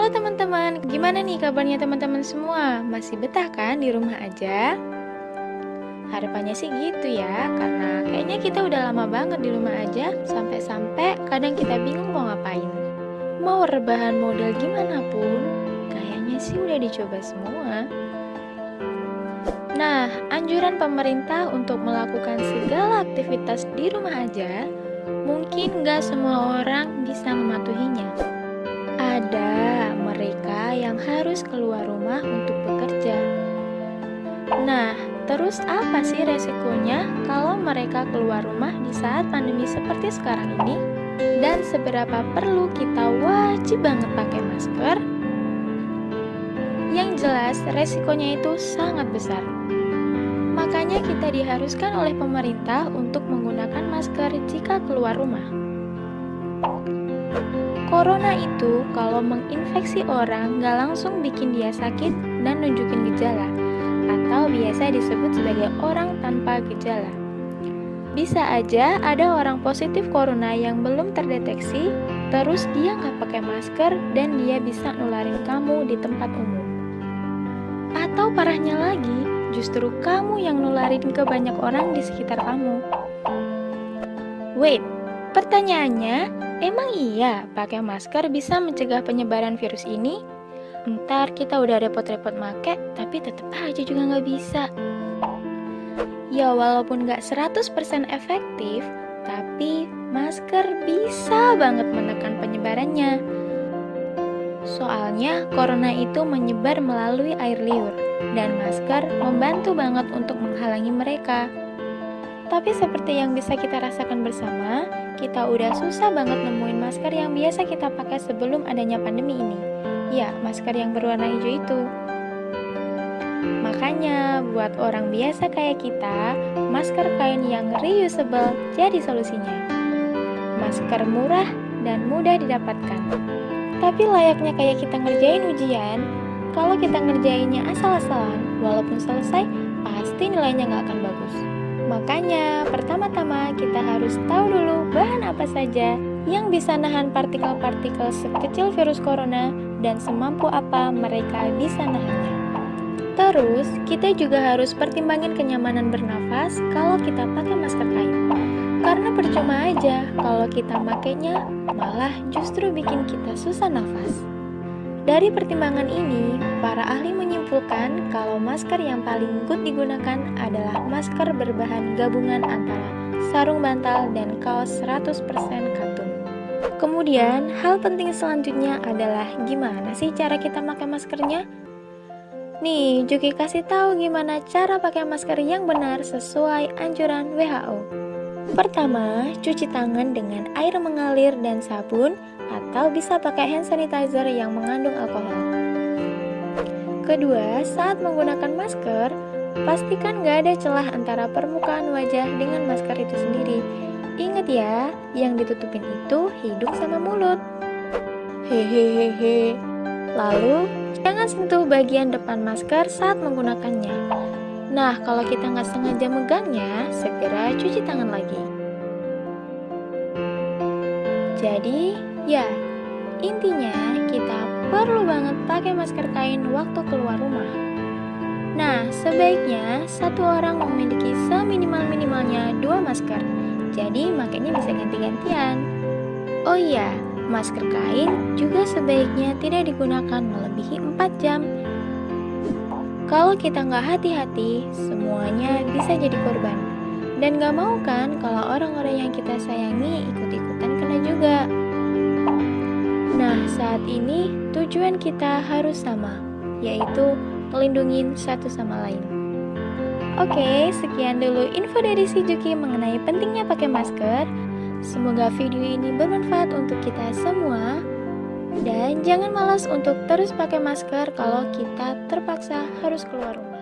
Halo teman-teman, gimana nih kabarnya teman-teman semua? Masih betah kan di rumah aja? Harapannya sih gitu ya, karena kayaknya kita udah lama banget di rumah aja, sampai-sampai kadang kita bingung mau ngapain. Mau rebahan model gimana pun, kayaknya sih udah dicoba semua. Nah, anjuran pemerintah untuk melakukan segala aktivitas di rumah aja, mungkin nggak semua orang bisa mematuhinya. Ada mereka yang harus keluar rumah untuk bekerja. Nah, terus apa sih resikonya kalau mereka keluar rumah di saat pandemi seperti sekarang ini? Dan seberapa perlu kita wajib banget pakai masker? Yang jelas, resikonya itu sangat besar. Makanya kita diharuskan oleh pemerintah untuk menggunakan masker jika keluar rumah. Corona itu kalau menginfeksi orang nggak langsung bikin dia sakit dan nunjukin gejala, atau biasa disebut sebagai orang tanpa gejala. Bisa aja ada orang positif corona yang belum terdeteksi, terus dia nggak pakai masker dan dia bisa nularin kamu di tempat umum. Atau parahnya lagi, justru kamu yang nularin ke banyak orang di sekitar kamu. Wait, pertanyaannya, emang iya pakai masker bisa mencegah penyebaran virus ini? Ntar kita udah repot-repot make, tapi tetep aja juga nggak bisa. Ya walaupun nggak 100% efektif, tapi masker bisa banget menekan penyebarannya. Soalnya corona itu menyebar melalui air liur, dan masker membantu banget untuk menghalangi mereka. Tapi seperti yang bisa kita rasakan bersama, kita udah susah banget nemuin masker yang biasa kita pakai sebelum adanya pandemi ini. Ya, masker yang berwarna hijau itu. Makanya, buat orang biasa kayak kita, masker kain yang reusable jadi solusinya. Masker murah dan mudah didapatkan. Tapi layaknya kayak kita ngerjain ujian, kalau kita ngerjainnya asal-asalan, walaupun selesai, pasti nilainya nggak akan bagus. Makanya, pertama-tama kita harus tahu dulu bahan apa saja yang bisa nahan partikel-partikel sekecil virus corona dan semampu apa mereka bisa nahannya. Terus, kita juga harus pertimbangin kenyamanan bernafas kalau kita pakai masker kain. Karena percuma aja kalau kita makainya malah justru bikin kita susah nafas. Dari pertimbangan ini, para ahli menyimpulkan kalau masker yang paling good digunakan adalah masker berbahan gabungan antara sarung bantal dan kaos 100% katun. Kemudian, hal penting selanjutnya adalah gimana sih cara kita pakai maskernya? Nih, Juki kasih tahu gimana cara pakai masker yang benar sesuai anjuran WHO. Pertama, cuci tangan dengan air mengalir dan sabun, atau bisa pakai hand sanitizer yang mengandung alkohol. Kedua, saat menggunakan masker, pastikan nggak ada celah antara permukaan wajah dengan masker itu sendiri. Ingat ya, yang ditutupin itu hidung sama mulut. Hehehehe. Lalu, jangan sentuh bagian depan masker saat menggunakannya. Nah, kalau kita nggak sengaja megangnya, segera cuci tangan lagi. Jadi, ya, intinya kita perlu banget pakai masker kain waktu keluar rumah. Nah, sebaiknya satu orang memiliki seminimal-minimalnya 2 masker. Jadi, makanya bisa ganti-gantian. Oh iya, masker kain juga sebaiknya tidak digunakan melebihi 4 jam. Kalau kita nggak hati-hati, semuanya bisa jadi korban. Dan nggak mau kan kalau orang-orang yang kita sayangi ikut-ikutan kena juga. Nah, saat ini tujuan kita harus sama, yaitu melindungi satu sama lain. Oke, sekian dulu info dari si Juki mengenai pentingnya pakai masker. Semoga video ini bermanfaat untuk kita semua. Dan jangan malas untuk terus pakai masker kalau kita terpaksa harus keluar rumah.